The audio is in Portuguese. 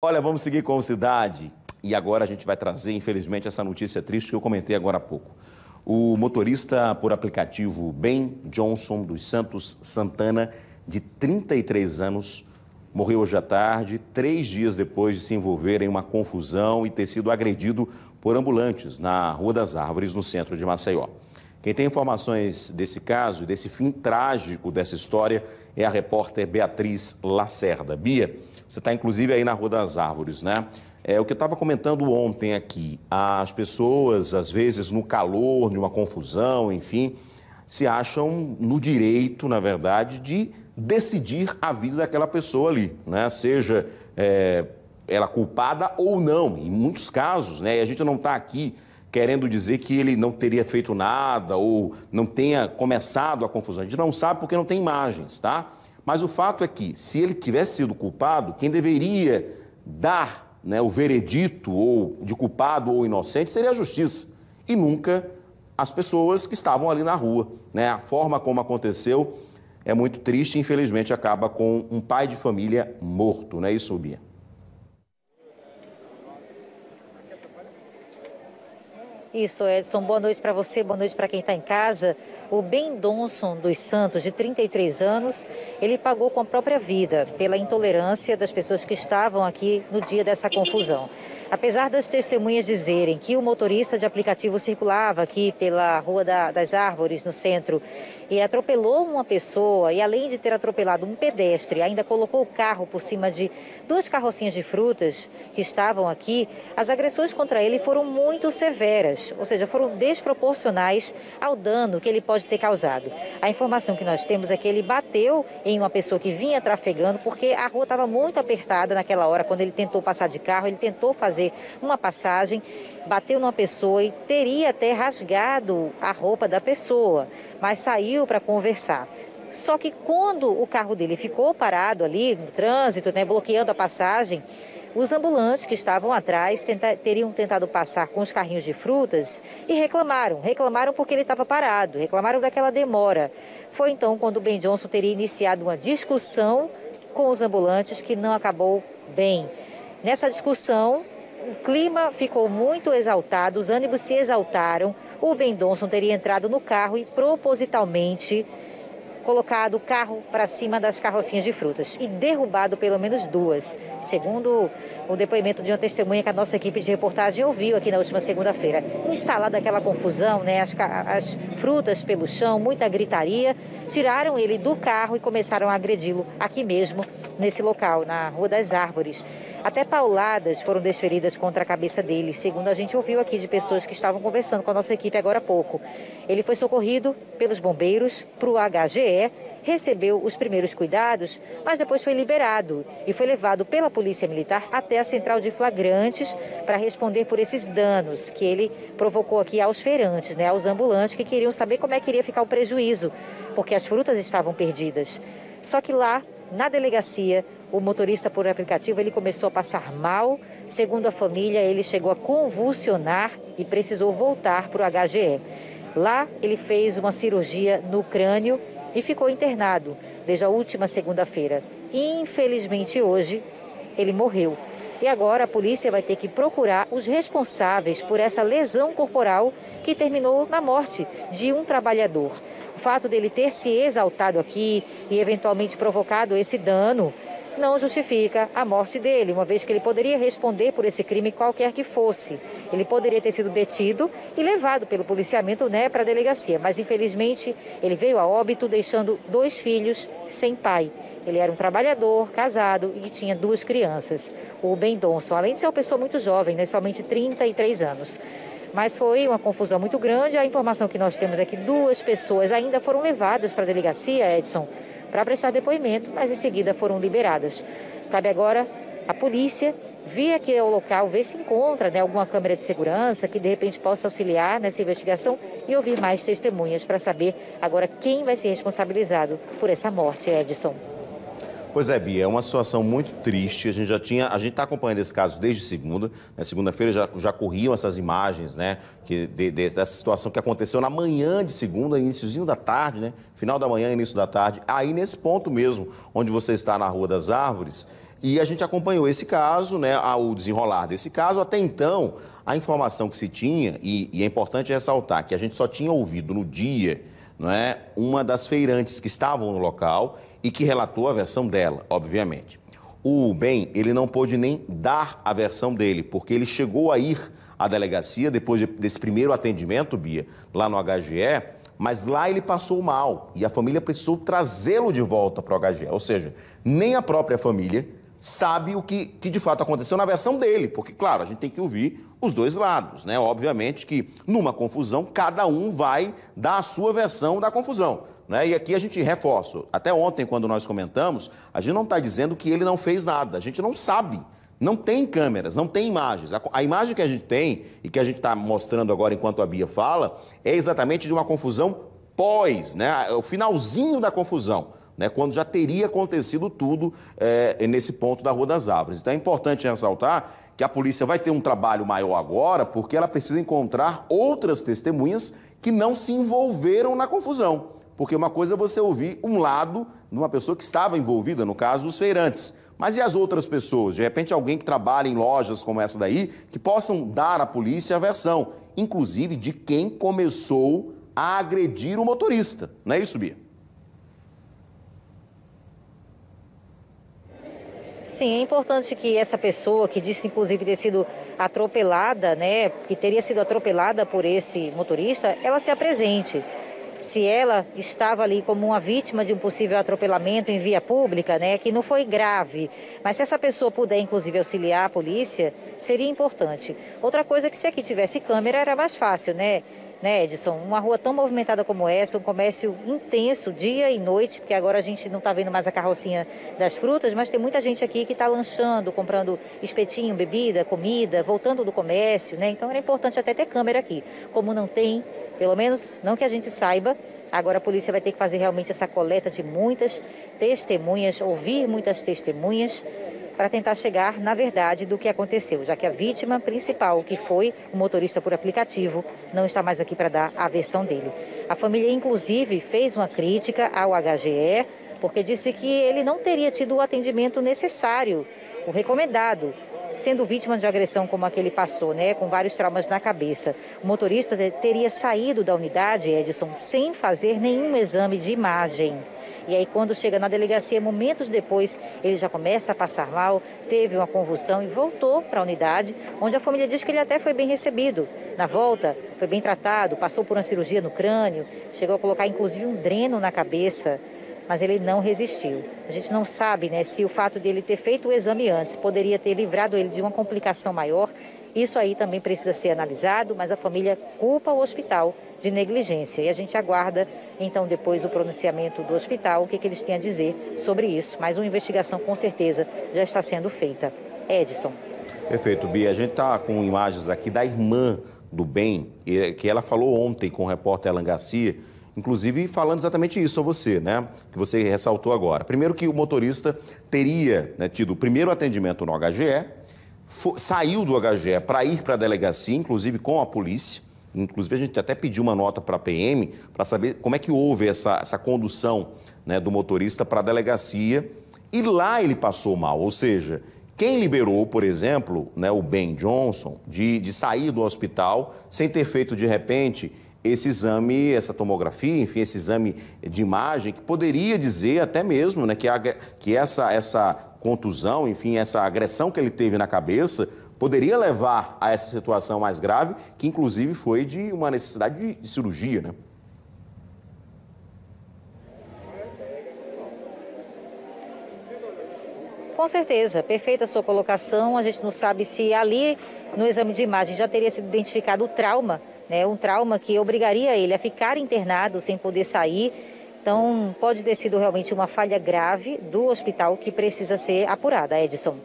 Olha, vamos seguir com Cidade. E agora a gente vai trazer, infelizmente, essa notícia triste que eu comentei agora há pouco. O motorista por aplicativo Ben Johnson dos Santos Santana, de 33 anos, morreu hoje à tarde, 3 dias depois de se envolver em uma confusão e ter sido agredido por ambulantes na Rua das Árvores, no centro de Maceió. Quem tem informações desse caso e desse fim trágico dessa história é a repórter Beatriz Lacerda. Bia, você está inclusive aí na Rua das Árvores, né? É o que eu estava comentando ontem aqui. As pessoas, às vezes, no calor, numa confusão, enfim, se acham no direito, na verdade, de decidir a vida daquela pessoa ali, né? Seja ela culpada ou não. Em muitos casos, né? E a gente não está aqui querendo dizer que ele não teria feito nada ou não tenha começado a confusão. A gente não sabe porque não tem imagens, tá? Mas o fato é que, se ele tivesse sido culpado, quem deveria dar, né, o veredito ou de culpado ou inocente seria a justiça e nunca as pessoas que estavam ali na rua, né? A forma como aconteceu é muito triste e infelizmente acaba com um pai de família morto, não é isso, Bia? Isso, Edson. Boa noite para você, boa noite para quem está em casa. O Ben Johnson dos Santos, de 33 anos, ele pagou com a própria vida pela intolerância das pessoas que estavam aqui no dia dessa confusão. Apesar das testemunhas dizerem que o motorista de aplicativo circulava aqui pela Rua das Árvores, no centro, e atropelou uma pessoa, e além de ter atropelado um pedestre, ainda colocou o carro por cima de 2 carrocinhas de frutas que estavam aqui, as agressões contra ele foram muito severas, ou seja, foram desproporcionais ao dano que ele pode ter causado. A informação que nós temos é que ele bateu em uma pessoa que vinha trafegando, porque a rua estava muito apertada naquela hora, quando ele tentou passar de carro, ele tentou fazer uma passagem, bateu numa pessoa e teria até rasgado a roupa da pessoa, mas saiu para conversar. Só que quando o carro dele ficou parado ali no trânsito, né, bloqueando a passagem, os ambulantes que estavam atrás teriam tentado passar com os carrinhos de frutas e reclamaram porque ele estava parado, reclamaram daquela demora. Foi então quando o Ben Johnson teria iniciado uma discussão com os ambulantes que não acabou bem. Nessa discussão, o clima ficou muito exaltado, os ânimos se exaltaram. O Ben Johnson teria entrado no carro e propositalmente colocado o carro para cima das carrocinhas de frutas e derrubado pelo menos 2, segundo o depoimento de uma testemunha que a nossa equipe de reportagem ouviu aqui na última segunda-feira. Instalada aquela confusão, né, as frutas pelo chão, muita gritaria, tiraram ele do carro e começaram a agredi-lo aqui mesmo, nesse local, na Rua das Árvores. Até pauladas foram desferidas contra a cabeça dele, segundo a gente ouviu aqui de pessoas que estavam conversando com a nossa equipe agora há pouco. Ele foi socorrido pelos bombeiros para o HGE, recebeu os primeiros cuidados, mas depois foi liberado e foi levado pela Polícia Militar até a central de flagrantes para responder por esses danos que ele provocou aqui aos feirantes, né, aos ambulantes que queriam saber como é que iria ficar o prejuízo, porque as frutas estavam perdidas. Só que lá, na delegacia, o motorista por aplicativo ele começou a passar mal. Segundo a família, ele chegou a convulsionar e precisou voltar para o HGE. Lá, ele fez uma cirurgia no crânio e ficou internado desde a última segunda-feira. Infelizmente, hoje, ele morreu. E agora a polícia vai ter que procurar os responsáveis por essa lesão corporal que terminou na morte de um trabalhador. O fato dele ter se exaltado aqui e eventualmente provocado esse dano não justifica a morte dele, uma vez que ele poderia responder por esse crime qualquer que fosse. Ele poderia ter sido detido e levado pelo policiamento, né, para a delegacia, mas infelizmente ele veio a óbito deixando 2 filhos sem pai. Ele era um trabalhador, casado e tinha 2 crianças. O Ben Johnson, além de ser uma pessoa muito jovem, né, somente 33 anos. Mas foi uma confusão muito grande. A informação que nós temos é que 2 pessoas ainda foram levadas para a delegacia, Edson, para prestar depoimento, mas em seguida foram liberadas. Cabe agora a polícia vir aqui ao local, ver se encontra, né, alguma câmera de segurança que de repente possa auxiliar nessa investigação e ouvir mais testemunhas para saber agora quem vai ser responsabilizado por essa morte, Edson. Pois é, Bia, é uma situação muito triste. A gente está acompanhando esse caso desde segunda. Na segunda-feira já corriam essas imagens, né, dessa situação que aconteceu na manhã de segunda, iníciozinho da tarde, né, final da manhã, início da tarde. Aí nesse ponto mesmo, onde você está na Rua das Árvores, E a gente acompanhou esse caso, né, o desenrolar desse caso. Até então, a informação que se tinha, e é importante ressaltar que a gente só tinha ouvido no dia, não é, uma das feirantes que estavam no local e que relatou a versão dela, obviamente. O Ben, ele não pôde nem dar a versão dele, porque ele chegou a ir à delegacia depois desse primeiro atendimento, Bia, lá no HGE, mas lá ele passou mal e a família precisou trazê-lo de volta para o HGE. Ou seja, nem a própria família sabe o que de fato aconteceu na versão dele, porque, claro, a gente tem que ouvir os dois lados, né? Obviamente que numa confusão, cada um vai dar a sua versão da confusão, né? E aqui a gente reforça, até ontem quando nós comentamos, a gente não está dizendo que ele não fez nada, a gente não sabe, não tem câmeras, não tem imagens. A imagem que a gente tem e que a gente está mostrando agora enquanto a Bia fala, é exatamente de uma confusão pós, né? O finalzinho da confusão, né, quando já teria acontecido tudo nesse ponto da Rua das Árvores. Então é importante ressaltar que a polícia vai ter um trabalho maior agora, porque ela precisa encontrar outras testemunhas que não se envolveram na confusão. Porque uma coisa é você ouvir um lado de uma pessoa que estava envolvida, no caso, os feirantes. Mas e as outras pessoas? De repente, alguém que trabalha em lojas como essa daí, que possam dar à polícia a versão, inclusive de quem começou a agredir o motorista. Não é isso, Bia? Sim, é importante que essa pessoa que disse inclusive ter sido atropelada, né, que teria sido atropelada por esse motorista, ela se apresente. Se ela estava ali como uma vítima de um possível atropelamento em via pública, né, que não foi grave, mas se essa pessoa puder inclusive auxiliar a polícia, seria importante. Outra coisa é que se aqui tivesse câmera era mais fácil, né, Edson? Uma rua tão movimentada como essa, um comércio intenso, dia e noite, porque agora a gente não está vendo mais a carrocinha das frutas, mas tem muita gente aqui que está lanchando, comprando espetinho, bebida, comida, voltando do comércio, né? Então era importante até ter câmera aqui. Como não tem, pelo menos não que a gente saiba, agora a polícia vai ter que fazer realmente essa coleta de muitas testemunhas, ouvir muitas testemunhas, para tentar chegar na verdade do que aconteceu, já que a vítima principal, que foi o motorista por aplicativo, não está mais aqui para dar a versão dele. A família, inclusive, fez uma crítica ao HGE, porque disse que ele não teria tido o atendimento necessário, o recomendado, sendo vítima de agressão como a que ele passou, né, com vários traumas na cabeça. O motorista teria saído da unidade, Edson, sem fazer nenhum exame de imagem. E aí, quando chega na delegacia, momentos depois, ele já começa a passar mal, teve uma convulsão e voltou para a unidade, onde a família diz que ele até foi bem recebido. Na volta, foi bem tratado, passou por uma cirurgia no crânio, chegou a colocar inclusive um dreno na cabeça, mas ele não resistiu. A gente não sabe, né, se o fato dele ter feito o exame antes poderia ter livrado ele de uma complicação maior. Isso aí também precisa ser analisado, mas a família culpa o hospital de negligência. E a gente aguarda, então, depois o pronunciamento do hospital, o que eles têm a dizer sobre isso. Mas uma investigação, com certeza, já está sendo feita. Edson. Perfeito, Bia. A gente está com imagens aqui da irmã do Ben, que ela falou ontem com o repórter Alan Garcia, inclusive falando exatamente isso a você, né? Que você ressaltou agora. Primeiro que o motorista teria, né, tido o primeiro atendimento no HGE, saiu do HGE para ir para a delegacia, inclusive com a polícia. Inclusive a gente até pediu uma nota para a PM para saber como é que houve essa condução, né, do motorista para a delegacia. E lá ele passou mal, ou seja, quem liberou, por exemplo, né, o Ben Johnson de sair do hospital sem ter feito de repente esse exame, essa tomografia, enfim, esse exame de imagem, que poderia dizer até mesmo, né, que essa contusão, enfim, essa agressão que ele teve na cabeça, poderia levar a essa situação mais grave, que inclusive foi de uma necessidade de cirurgia, né? Com certeza, perfeita a sua colocação. A gente não sabe se ali no exame de imagem já teria sido identificado o trauma, né? Um trauma que obrigaria ele a ficar internado sem poder sair. Então, pode ter sido realmente uma falha grave do hospital que precisa ser apurada, Edson.